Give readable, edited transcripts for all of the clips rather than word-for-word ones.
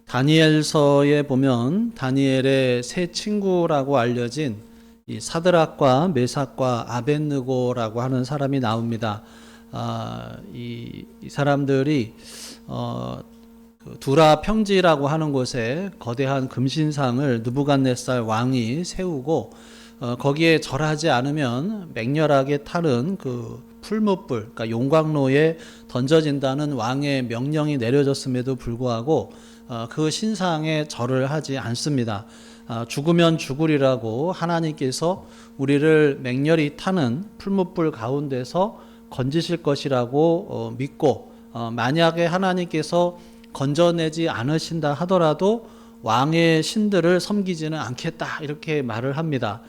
다니엘서에 보면 다니엘의 세 친구라고 알려진 이 사드락과 메삭과 아벳느고라고 하는 사람이 나옵니다. 이 사람들이 그 두라 평지라고 하는 곳에 거대한 금신상을 느부갓네살 왕이 세우고 거기에 절하지 않으면 맹렬하게 타는 그 풀무불, 그러니까 용광로에 던져진다는 왕의 명령이 내려졌음에도 불구하고 그 신상에 절을 하지 않습니다. 죽으면 죽으리라고 하나님께서 우리를 맹렬히 타는 풀무불 가운데서 건지실 것이라고 믿고 만약에 하나님께서 건져내지 않으신다 하더라도 왕의 신들을 섬기지는 않겠다 이렇게 말을 합니다.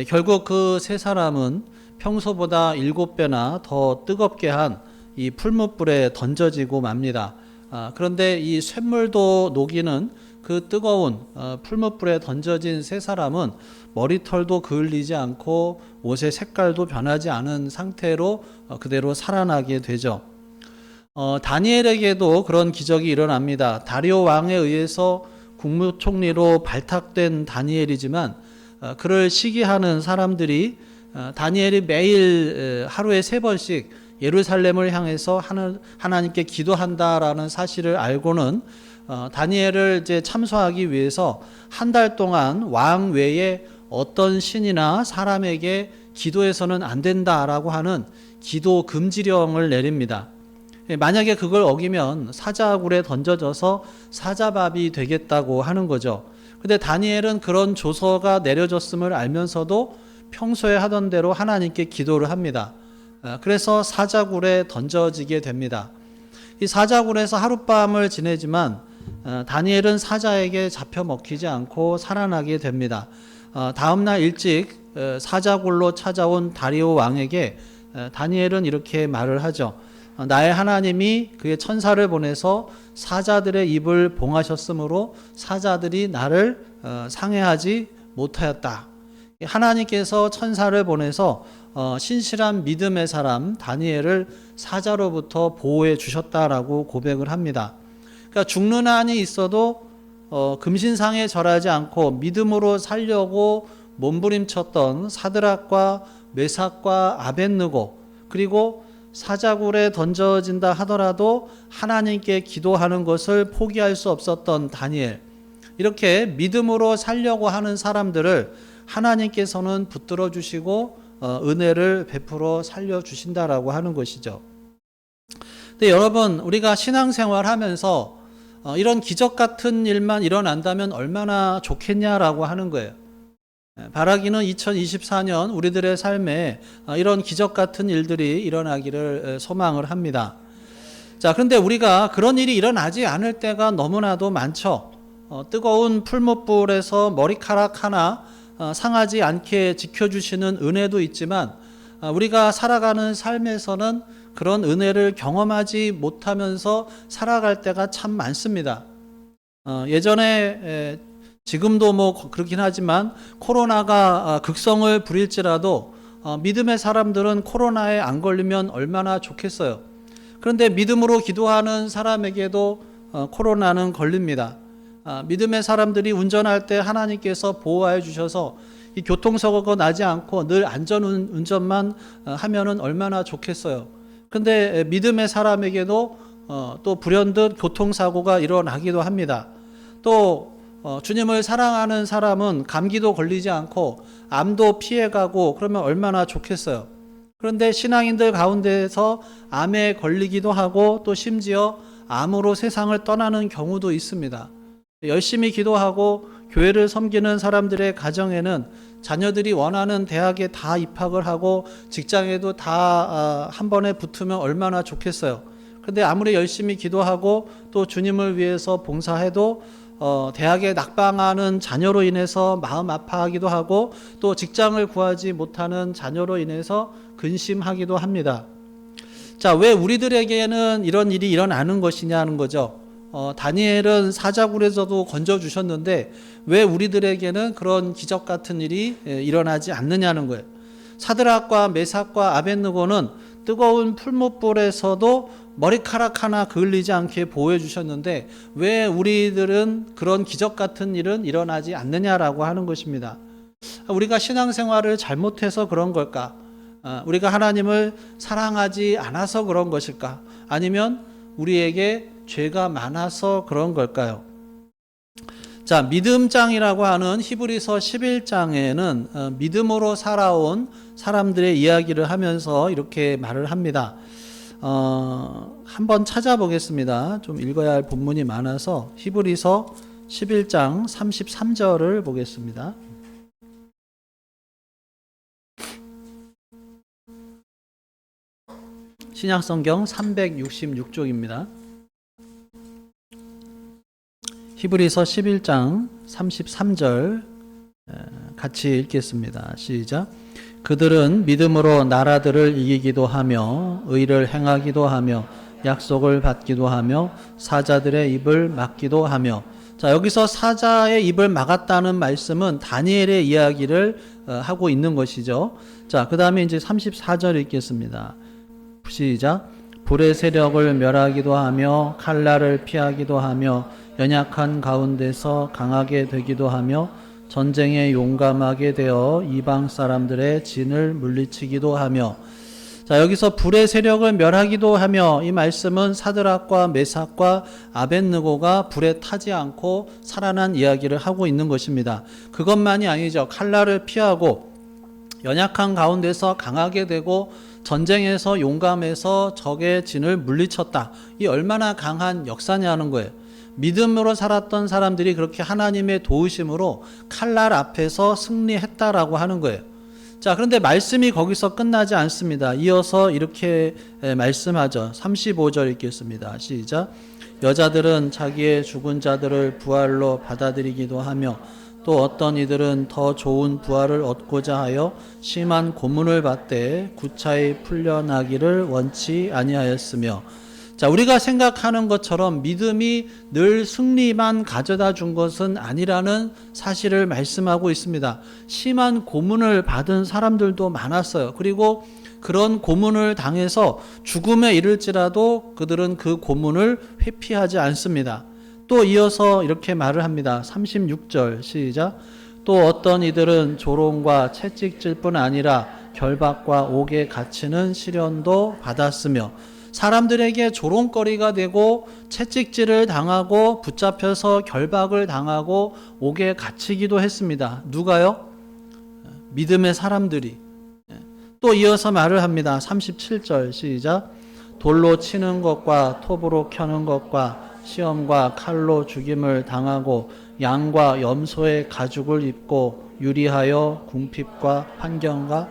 결국 그 세 사람은 평소보다 7배나 더 뜨겁게 한 이 풀무불에 던져지고 맙니다. 그런데 이 쇳물도 녹이는 그 뜨거운 풀무불에 던져진 세 사람은 머리털도 그을리지 않고 옷의 색깔도 변하지 않은 상태로 그대로 살아나게 되죠. 다니엘에게도 그런 기적이 일어납니다. 다리오 왕에 의해서 국무총리로 발탁된 다니엘이지만 그를 시기하는 사람들이 다니엘이 매일 하루에 3번씩 예루살렘을 향해서 하나님께 기도한다라는 사실을 알고는 다니엘을 이제 참소하기 위해서 한 달 동안 왕 외에 어떤 신이나 사람에게 기도해서는 안 된다라고 하는 기도 금지령을 내립니다. 만약에 그걸 어기면 사자굴에 던져져서 사자밥이 되겠다고 하는 거죠. 근데 다니엘은 그런 조서가 내려졌음을 알면서도 평소에 하던 대로 하나님께 기도를 합니다. 그래서 사자굴에 던져지게 됩니다. 이 사자굴에서 하룻밤을 지내지만 다니엘은 사자에게 잡혀 먹히지 않고 살아나게 됩니다. 다음날 일찍 사자굴로 찾아온 다리오 왕에게 다니엘은 이렇게 말을 하죠. 나의 하나님이 그의 천사를 보내서 사자들의 입을 봉하셨으므로 사자들이 나를 상해하지 못하였다. 하나님께서 천사를 보내서 신실한 믿음의 사람 다니엘을 사자로부터 보호해 주셨다라고 고백을 합니다. 그러니까 죽는 한이 있어도 금신상에 절하지 않고 믿음으로 살려고 몸부림쳤던 사드락과 메삭과 아벳느고, 그리고 사자굴에 던져진다 하더라도 하나님께 기도하는 것을 포기할 수 없었던 다니엘, 이렇게 믿음으로 살려고 하는 사람들을 하나님께서는 붙들어 주시고 은혜를 베풀어 살려 주신다라고 하는 것이죠. 근데 여러분, 우리가 신앙생활 하면서 이런 기적 같은 일만 일어난다면 얼마나 좋겠냐라고 하는 거예요. 바라기는 2024년 우리들의 삶에 이런 기적 같은 일들이 일어나기를 소망을 합니다. 자, 그런데 우리가 그런 일이 일어나지 않을 때가 너무나도 많죠. 뜨거운 풀무불에서 머리카락 하나 상하지 않게 지켜주시는 은혜도 있지만 우리가 살아가는 삶에서는 그런 은혜를 경험하지 못하면서 살아갈 때가 참 많습니다. 예전에 지금도 뭐 그렇긴 하지만 코로나가 극성을 부릴지라도 믿음의 사람들은 코로나에 안 걸리면 얼마나 좋겠어요. 그런데 믿음으로 기도하는 사람에게도 코로나는 걸립니다. 믿음의 사람들이 운전할 때 하나님께서 보호해 주셔서 이 교통사고가 나지 않고 늘 안전 운전만 하면은 얼마나 좋겠어요. 근데 믿음의 사람에게도 또 불현듯 교통사고가 일어나기도 합니다. 또 주님을 사랑하는 사람은 감기도 걸리지 않고 암도 피해가고 그러면 얼마나 좋겠어요. 그런데 신앙인들 가운데서 암에 걸리기도 하고 또 심지어 암으로 세상을 떠나는 경우도 있습니다. 열심히 기도하고 교회를 섬기는 사람들의 가정에는 자녀들이 원하는 대학에 다 입학을 하고 직장에도 다 한 번에 붙으면 얼마나 좋겠어요. 그런데 아무리 열심히 기도하고 또 주님을 위해서 봉사해도 대학에 낙방하는 자녀로 인해서 마음 아파하기도 하고 또 직장을 구하지 못하는 자녀로 인해서 근심하기도 합니다. 자, 왜 우리들에게는 이런 일이 일어나는 것이냐는 거죠. 다니엘은 사자굴에서도 건져주셨는데 왜 우리들에게는 그런 기적 같은 일이 일어나지 않느냐는 거예요. 사드락과 메삭과 아벳느고는 뜨거운 풀무불에서도 머리카락 하나 그을리지 않게 보호해 주셨는데 왜 우리들은 그런 기적 같은 일은 일어나지 않느냐라고 하는 것입니다. 우리가 신앙생활을 잘못해서 그런 걸까? 우리가 하나님을 사랑하지 않아서 그런 것일까? 아니면 우리에게 죄가 많아서 그런 걸까요? 자, 믿음장이라고 하는 히브리서 11장에는 믿음으로 살아온 사람들의 이야기를 하면서 이렇게 말을 합니다. 한번 찾아보겠습니다. 좀 읽어야 할 본문이 많아서 히브리서 11장 33절을 보겠습니다. 신약성경 366쪽입니다. 히브리서 11장 33절 같이 읽겠습니다. 시작. 그들은 믿음으로 나라들을 이기기도 하며 의를 행하기도 하며 약속을 받기도 하며 사자들의 입을 막기도 하며. 자, 여기서 사자의 입을 막았다는 말씀은 다니엘의 이야기를 하고 있는 것이죠. 자, 그 다음에 이제 34절 읽겠습니다. 시작. 불의 세력을 멸하기도 하며 칼날을 피하기도 하며 연약한 가운데서 강하게 되기도 하며 전쟁에 용감하게 되어 이방 사람들의 진을 물리치기도 하며. 자, 여기서 불의 세력을 멸하기도 하며, 이 말씀은 사드락과 메삭과 아벳느고가 불에 타지 않고 살아난 이야기를 하고 있는 것입니다. 그것만이 아니죠. 칼날을 피하고 연약한 가운데서 강하게 되고 전쟁에서 용감해서 적의 진을 물리쳤다. 이 얼마나 강한 역사냐는 거예요. 믿음으로 살았던 사람들이 그렇게 하나님의 도우심으로 칼날 앞에서 승리했다라고 하는 거예요. 자, 그런데 말씀이 거기서 끝나지 않습니다. 이어서 이렇게 말씀하죠. 35절 읽겠습니다. 시작. 여자들은 자기의 죽은 자들을 부활로 받아들이기도 하며 또 어떤 이들은 더 좋은 부활을 얻고자 하여 심한 고문을 받되 구차히 풀려나기를 원치 아니하였으며. 자, 우리가 생각하는 것처럼 믿음이 늘 승리만 가져다 준 것은 아니라는 사실을 말씀하고 있습니다. 심한 고문을 받은 사람들도 많았어요. 그리고 그런 고문을 당해서 죽음에 이를지라도 그들은 그 고문을 회피하지 않습니다. 또 이어서 이렇게 말을 합니다. 36절 시작. 또 어떤 이들은 조롱과 채찍질 뿐 아니라 결박과 옥에 갇히는 시련도 받았으며. 사람들에게 조롱거리가 되고 채찍질을 당하고 붙잡혀서 결박을 당하고 옥에 갇히기도 했습니다. 누가요? 믿음의 사람들이. 또 이어서 말을 합니다. 37절 시작. 돌로 치는 것과 톱으로 켜는 것과 시험과 칼로 죽임을 당하고 양과 염소의 가죽을 입고 유리하여 궁핍과 환경과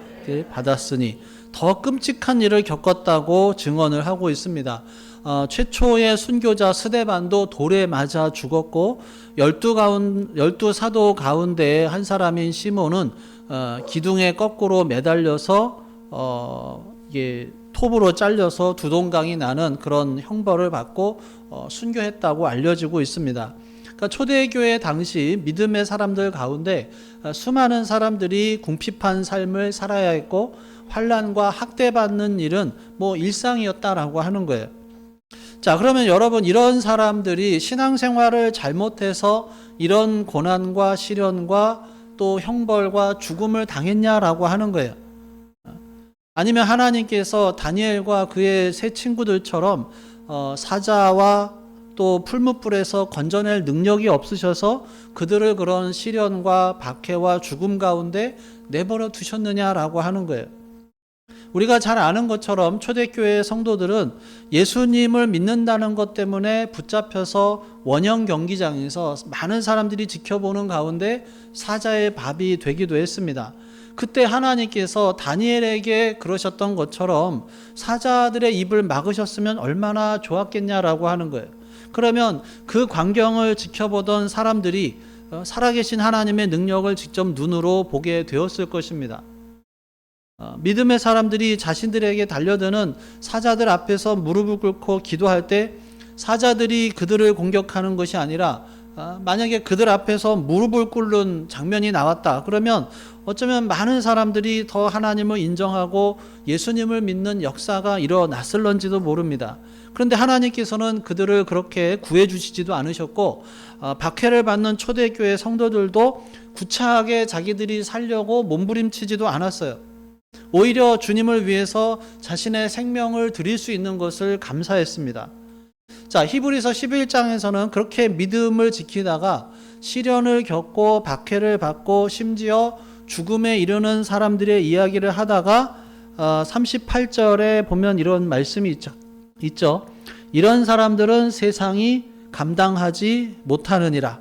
받았으니. 더 끔찍한 일을 겪었다고 증언을 하고 있습니다. 최초의 순교자 스데반도 돌에 맞아 죽었고 12 사도 가운데 한 사람인 시몬은 기둥에 거꾸로 매달려서 이게 톱으로 잘려서 두동강이 나는 그런 형벌을 받고 순교했다고 알려지고 있습니다. 그러니까 초대교회 당시 믿음의 사람들 가운데 수많은 사람들이 궁핍한 삶을 살아야 했고 환난과 학대받는 일은 뭐 일상이었다라고 하는 거예요. 자, 그러면 여러분, 이런 사람들이 신앙생활을 잘못해서 이런 고난과 시련과 또 형벌과 죽음을 당했냐라고 하는 거예요. 아니면 하나님께서 다니엘과 그의 세 친구들처럼 사자와 또 풀무불에서 건져낼 능력이 없으셔서 그들을 그런 시련과 박해와 죽음 가운데 내버려 두셨느냐라고 하는 거예요. 우리가 잘 아는 것처럼 초대교회 성도들은 예수님을 믿는다는 것 때문에 붙잡혀서 원형 경기장에서 많은 사람들이 지켜보는 가운데 사자의 밥이 되기도 했습니다. 그때 하나님께서 다니엘에게 그러셨던 것처럼 사자들의 입을 막으셨으면 얼마나 좋았겠냐라고 하는 거예요. 그러면 그 광경을 지켜보던 사람들이 살아계신 하나님의 능력을 직접 눈으로 보게 되었을 것입니다. 믿음의 사람들이 자신들에게 달려드는 사자들 앞에서 무릎을 꿇고 기도할 때 사자들이 그들을 공격하는 것이 아니라 만약에 그들 앞에서 무릎을 꿇는 장면이 나왔다. 그러면 어쩌면 많은 사람들이 더 하나님을 인정하고 예수님을 믿는 역사가 일어났을런지도 모릅니다. 그런데 하나님께서는 그들을 그렇게 구해주시지도 않으셨고 박해를 받는 초대교회 성도들도 구차하게 자기들이 살려고 몸부림치지도 않았어요. 오히려 주님을 위해서 자신의 생명을 드릴 수 있는 것을 감사했습니다. 자, 히브리서 11장에서는 그렇게 믿음을 지키다가 시련을 겪고 박해를 받고 심지어 죽음에 이르는 사람들의 이야기를 하다가 38절에 보면 이런 말씀이 있죠. 이런 사람들은 세상이 감당하지 못하느니라.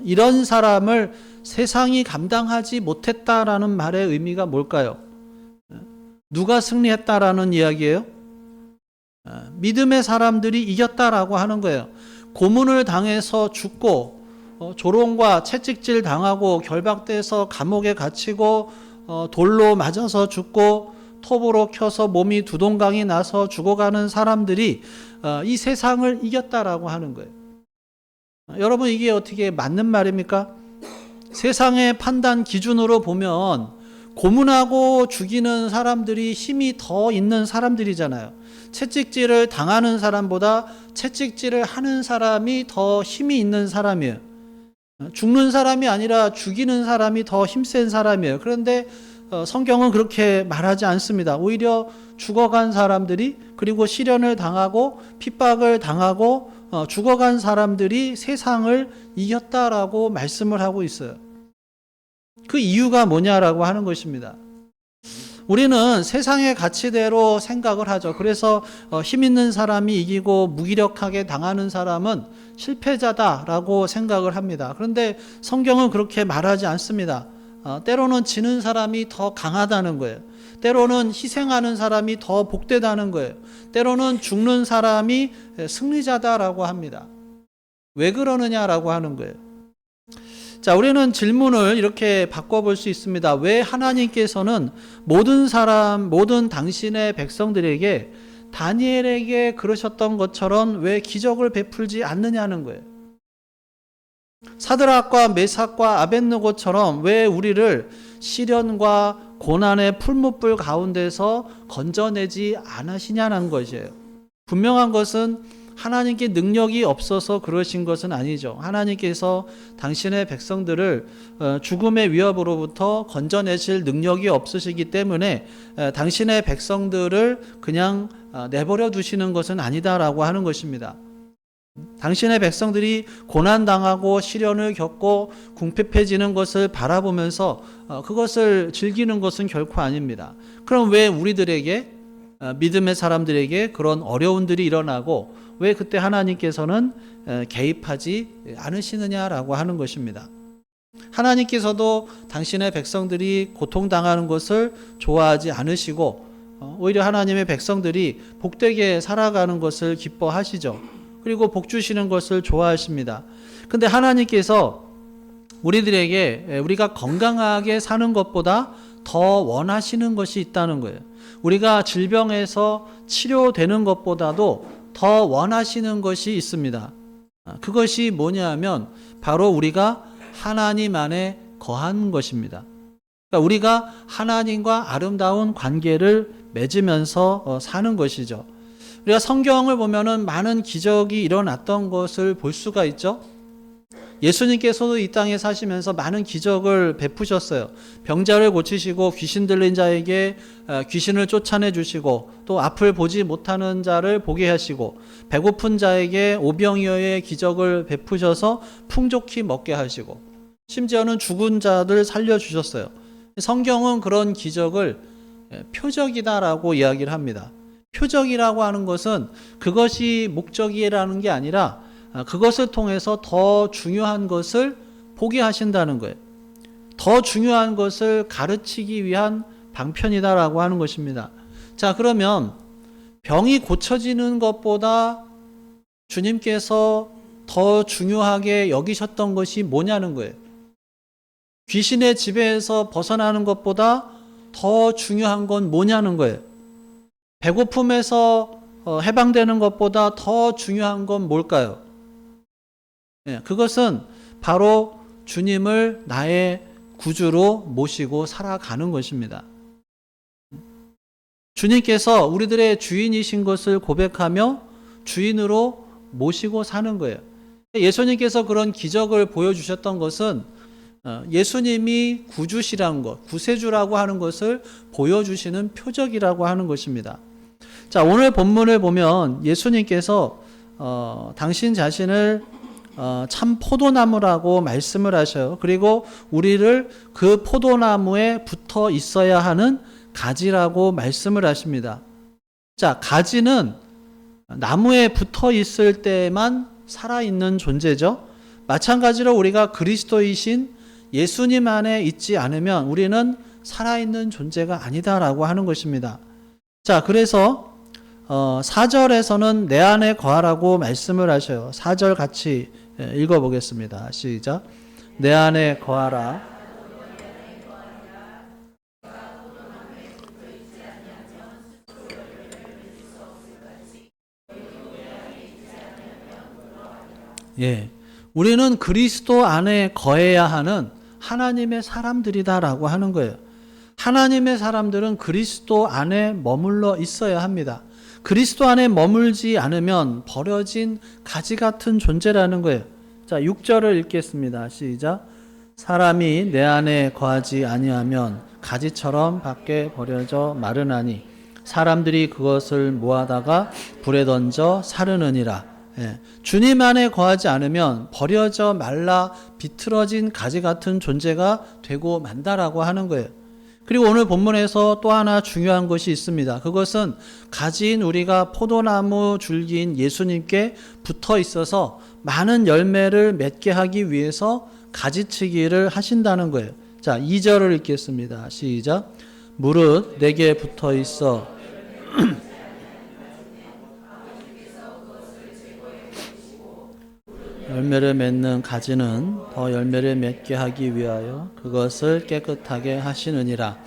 이런 사람을 세상이 감당하지 못했다라는 말의 의미가 뭘까요? 누가 승리했다라는 이야기예요? 믿음의 사람들이 이겼다라고 하는 거예요. 고문을 당해서 죽고 조롱과 채찍질 당하고 결박돼서 감옥에 갇히고 돌로 맞아서 죽고 톱으로 켜서 몸이 두동강이 나서 죽어가는 사람들이 이 세상을 이겼다라고 하는 거예요. 여러분, 이게 어떻게 맞는 말입니까? 세상의 판단 기준으로 보면 고문하고 죽이는 사람들이 힘이 더 있는 사람들이잖아요. 채찍질을 당하는 사람보다 채찍질을 하는 사람이 더 힘이 있는 사람이에요. 죽는 사람이 아니라 죽이는 사람이 더 힘센 사람이에요. 그런데 성경은 그렇게 말하지 않습니다. 오히려 죽어간 사람들이, 그리고 시련을 당하고 핍박을 당하고 죽어간 사람들이 세상을 이겼다라고 말씀을 하고 있어요. 그 이유가 뭐냐라고 하는 것입니다. 우리는 세상의 가치대로 생각을 하죠. 그래서 힘 있는 사람이 이기고 무기력하게 당하는 사람은 실패자다라고 생각을 합니다. 그런데 성경은 그렇게 말하지 않습니다. 때로는 지는 사람이 더 강하다는 거예요. 때로는 희생하는 사람이 더 복되다는 거예요. 때로는 죽는 사람이 승리자다라고 합니다. 왜 그러느냐라고 하는 거예요. 자, 우리는 질문을 이렇게 바꿔볼 수 있습니다. 왜 하나님께서는 모든 당신의 백성들에게 다니엘에게 그러셨던 것처럼 왜 기적을 베풀지 않느냐는 거예요. 사드락과 메삭과 아벳느고처럼 왜 우리를 시련과 고난의 풀무불 가운데서 건져내지 않으시냐는 것이에요. 분명한 것은 하나님께 능력이 없어서 그러신 것은 아니죠. 하나님께서 당신의 백성들을 죽음의 위협으로부터 건져내실 능력이 없으시기 때문에 당신의 백성들을 그냥 내버려 두시는 것은 아니다라고 하는 것입니다. 당신의 백성들이 고난당하고 시련을 겪고 궁핍해지는 것을 바라보면서 그것을 즐기는 것은 결코 아닙니다. 그럼 왜 우리들에게, 믿음의 사람들에게 그런 어려움들이 일어나고 왜 그때 하나님께서는 개입하지 않으시느냐라고 하는 것입니다. 하나님께서도 당신의 백성들이 고통당하는 것을 좋아하지 않으시고 오히려 하나님의 백성들이 복되게 살아가는 것을 기뻐하시죠. 그리고 복 주시는 것을 좋아하십니다. 근데 하나님께서 우리들에게 우리가 건강하게 사는 것보다 더 원하시는 것이 있다는 거예요. 우리가 질병에서 치료되는 것보다도 더 원하시는 것이 있습니다. 그것이 뭐냐 하면 바로 우리가 하나님 안에 거하는 것입니다. 그러니까 우리가 하나님과 아름다운 관계를 맺으면서 사는 것이죠. 우리가 성경을 보면은 많은 기적이 일어났던 것을 볼 수가 있죠. 예수님께서도 이 땅에 사시면서 많은 기적을 베푸셨어요. 병자를 고치시고 귀신 들린 자에게 귀신을 쫓아내 주시고 또 앞을 보지 못하는 자를 보게 하시고 배고픈 자에게 오병이어의 기적을 베푸셔서 풍족히 먹게 하시고 심지어는 죽은 자들 살려주셨어요. 성경은 그런 기적을 표적이다라고 이야기를 합니다. 표적이라고 하는 것은 그것이 목적이라는 게 아니라 그것을 통해서 더 중요한 것을 보게 하신다는 거예요. 더 중요한 것을 가르치기 위한 방편이다라고 하는 것입니다. 자, 그러면 병이 고쳐지는 것보다 주님께서 더 중요하게 여기셨던 것이 뭐냐는 거예요. 귀신의 지배에서 벗어나는 것보다 더 중요한 건 뭐냐는 거예요. 배고픔에서 해방되는 것보다 더 중요한 건 뭘까요? 그것은 바로 주님을 나의 구주로 모시고 살아가는 것입니다. 주님께서 우리들의 주인이신 것을 고백하며 주인으로 모시고 사는 거예요. 예수님께서 그런 기적을 보여주셨던 것은 예수님이 구주시라는 것, 구세주라고 하는 것을 보여주시는 표적이라고 하는 것입니다. 자, 오늘 본문을 보면 예수님께서 당신 자신을 참 포도나무라고 말씀을 하셔요. 그리고 우리를 그 포도나무에 붙어 있어야 하는 가지라고 말씀을 하십니다. 자, 가지는 나무에 붙어 있을 때만 살아있는 존재죠. 마찬가지로 우리가 그리스도이신 예수님 안에 있지 않으면 우리는 살아있는 존재가 아니다라고 하는 것입니다. 자, 그래서 4절에서는 내 안에 거하라고 말씀을 하셔요. 4절 같이 읽어보겠습니다. 시작. 내 안에 거하라. 예, 우리는 그리스도 안에 거해야 하는 하나님의 사람들이다라고 하는 거예요. 하나님의 사람들은 그리스도 안에 머물러 있어야 합니다. 그리스도 안에 머물지 않으면 버려진 가지 같은 존재라는 거예요. 자, 6절을 읽겠습니다. 시작. 사람이 내 안에 거하지 아니하면 가지처럼 밖에 버려져 마르나니 사람들이 그것을 모아다가 불에 던져 사르느니라. 주님 안에 거하지 않으면 버려져 말라 비틀어진 가지 같은 존재가 되고 만다라고 하는 거예요. 그리고 오늘 본문에서 또 하나 중요한 것이 있습니다. 그것은 가지인 우리가 포도나무 줄기인 예수님께 붙어 있어서 많은 열매를 맺게 하기 위해서 가지치기를 하신다는 거예요. 자, 2절을 읽겠습니다. 시작. 무릇 내게 붙어 있어 열매를 맺는 가지는 더 열매를 맺게 하기 위하여 그것을 깨끗하게 하시느니라.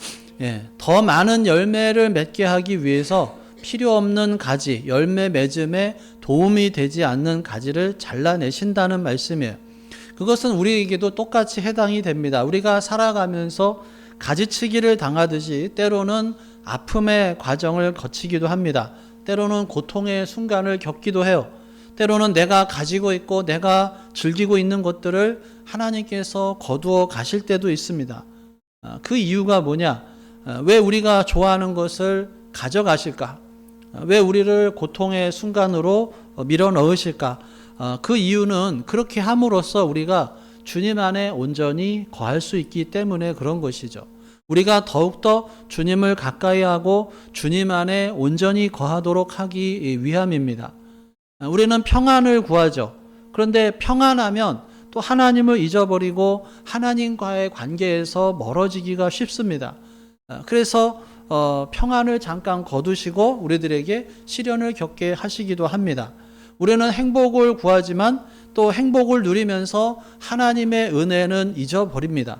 더 많은 열매를 맺게 하기 위해서 필요 없는 가지, 열매 맺음에 도움이 되지 않는 가지를 잘라내신다는 말씀이에요. 그것은 우리에게도 똑같이 해당이 됩니다. 우리가 살아가면서 가지치기를 당하듯이 때로는 아픔의 과정을 거치기도 합니다. 때로는 고통의 순간을 겪기도 해요. 때로는 내가 가지고 있고 내가 즐기고 있는 것들을 하나님께서 거두어 가실 때도 있습니다. 그 이유가 뭐냐? 왜 우리가 좋아하는 것을 가져가실까? 왜 우리를 고통의 순간으로 밀어 넣으실까? 그 이유는 그렇게 함으로써 우리가 주님 안에 온전히 거할 수 있기 때문에 그런 것이죠. 우리가 더욱더 주님을 가까이 하고 주님 안에 온전히 거하도록 하기 위함입니다. 우리는 평안을 구하죠. 그런데 평안하면 또 하나님을 잊어버리고 하나님과의 관계에서 멀어지기가 쉽습니다. 그래서 평안을 잠깐 거두시고 우리들에게 시련을 겪게 하시기도 합니다. 우리는 행복을 구하지만 또 행복을 누리면서 하나님의 은혜는 잊어버립니다.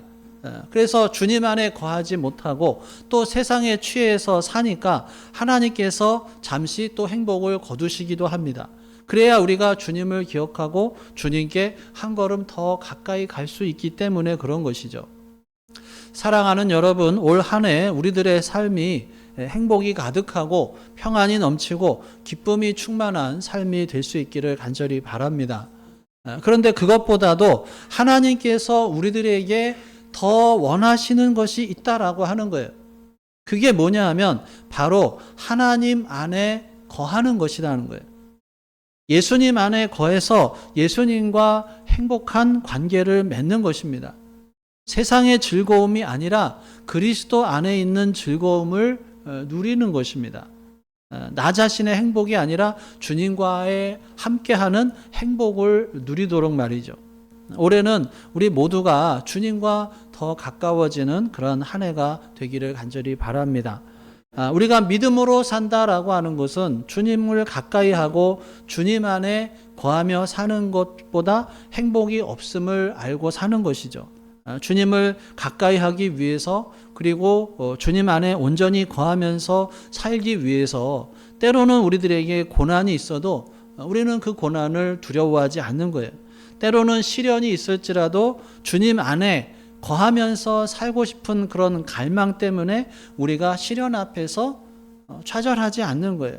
그래서 주님 안에 거하지 못하고 또 세상에 취해서 사니까 하나님께서 잠시 또 행복을 거두시기도 합니다. 그래야 우리가 주님을 기억하고 주님께 한 걸음 더 가까이 갈 수 있기 때문에 그런 것이죠. 사랑하는 여러분, 올 한 해 우리들의 삶이 행복이 가득하고 평안이 넘치고 기쁨이 충만한 삶이 될 수 있기를 간절히 바랍니다. 그런데 그것보다도 하나님께서 우리들에게 더 원하시는 것이 있다라고 하는 거예요. 그게 뭐냐 하면 바로 하나님 안에 거하는 것이라는 거예요. 예수님 안에 거해서 예수님과 행복한 관계를 맺는 것입니다. 세상의 즐거움이 아니라 그리스도 안에 있는 즐거움을 누리는 것입니다. 나 자신의 행복이 아니라 주님과의 함께하는 행복을 누리도록 말이죠. 올해는 우리 모두가 주님과 더 가까워지는 그런 한 해가 되기를 간절히 바랍니다. 우리가 믿음으로 산다라고 하는 것은 주님을 가까이 하고 주님 안에 거하며 사는 것보다 행복이 없음을 알고 사는 것이죠. 주님을 가까이 하기 위해서 그리고 주님 안에 온전히 거하면서 살기 위해서 때로는 우리들에게 고난이 있어도 우리는 그 고난을 두려워하지 않는 거예요. 때로는 시련이 있을지라도 주님 안에 거하면서 살고 싶은 그런 갈망 때문에 우리가 시련 앞에서 좌절하지 않는 거예요.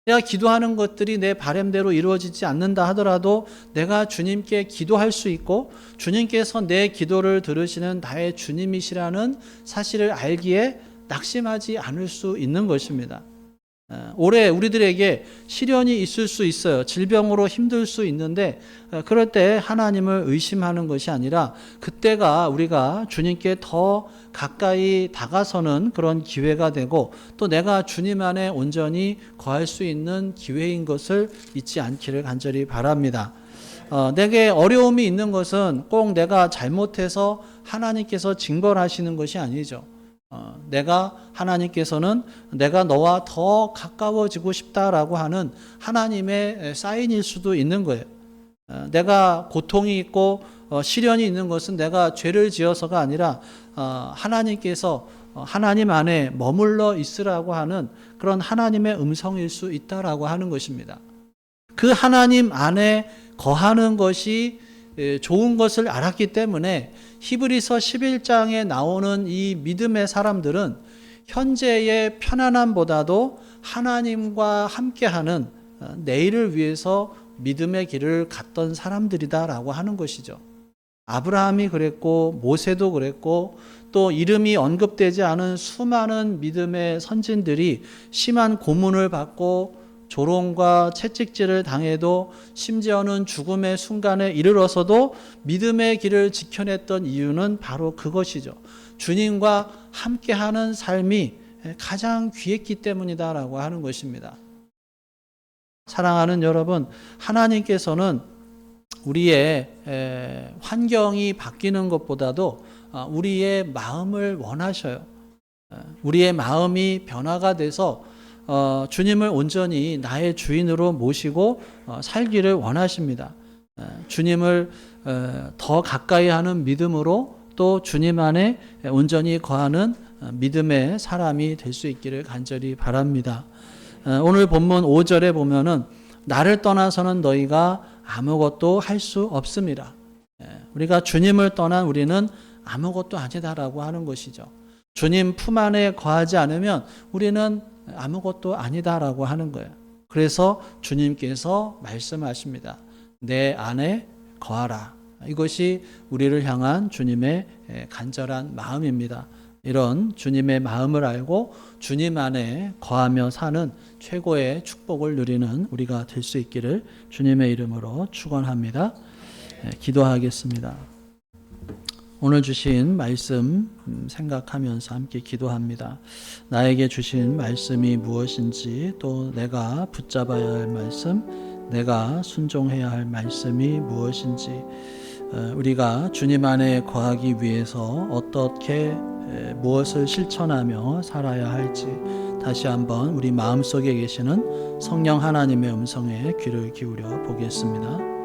내가 기도하는 것들이 내 바람대로 이루어지지 않는다 하더라도 내가 주님께 기도할 수 있고 주님께서 내 기도를 들으시는 나의 주님이시라는 사실을 알기에 낙심하지 않을 수 있는 것입니다. 올해 우리들에게 시련이 있을 수 있어요. 질병으로 힘들 수 있는데 그럴 때 하나님을 의심하는 것이 아니라 그때가 우리가 주님께 더 가까이 다가서는 그런 기회가 되고 또 내가 주님 안에 온전히 거할 수 있는 기회인 것을 잊지 않기를 간절히 바랍니다. 내게 어려움이 있는 것은 꼭 내가 잘못해서 하나님께서 징벌하시는 것이 아니죠. 하나님께서는 내가 너와 더 가까워지고 싶다라고 하는 하나님의 사인일 수도 있는 거예요. 내가 고통이 있고 시련이 있는 것은 내가 죄를 지어서가 아니라 하나님께서 하나님 안에 머물러 있으라고 하는 그런 하나님의 음성일 수 있다라고 하는 것입니다. 그 하나님 안에 거하는 것이 좋은 것을 알았기 때문에 히브리서 11장에 나오는 이 믿음의 사람들은 현재의 편안함보다도 하나님과 함께하는 내일을 위해서 믿음의 길을 갔던 사람들이다라고 하는 것이죠. 아브라함이 그랬고 모세도 그랬고 또 이름이 언급되지 않은 수많은 믿음의 선진들이 심한 고문을 받고 조롱과 채찍질을 당해도 심지어는 죽음의 순간에 이르러서도 믿음의 길을 지켜냈던 이유는 바로 그것이죠. 주님과 함께하는 삶이 가장 귀했기 때문이다라고 하는 것입니다. 사랑하는 여러분, 하나님께서는 우리의 환경이 바뀌는 것보다도 우리의 마음을 원하셔요. 우리의 마음이 변화가 돼서 주님을 온전히 나의 주인으로 모시고 살기를 원하십니다. 주님을 더 가까이 하는 믿음으로 또 주님 안에 온전히 거하는 믿음의 사람이 될 수 있기를 간절히 바랍니다. 오늘 본문 5절에 보면은 나를 떠나서는 너희가 아무것도 할 수 없습니다. 우리가 주님을 떠난 우리는 아무것도 아니다라고 하는 것이죠. 주님 품 안에 거하지 않으면 우리는 아무것도 아니다라고 하는 거예요. 그래서 주님께서 말씀하십니다. 내 안에 거하라. 이것이 우리를 향한 주님의 간절한 마음입니다. 이런 주님의 마음을 알고 주님 안에 거하며 사는 최고의 축복을 누리는 우리가 될 수 있기를 주님의 이름으로 축원합니다. 기도하겠습니다. 오늘 주신 말씀 생각하면서 함께 기도합니다. 나에게 주신 말씀이 무엇인지 또 내가 붙잡아야 할 말씀, 내가 순종해야 할 말씀이 무엇인지 우리가 주님 안에 거하기 위해서 어떻게 무엇을 실천하며 살아야 할지 다시 한번 우리 마음속에 계시는 성령 하나님의 음성에 귀를 기울여 보겠습니다.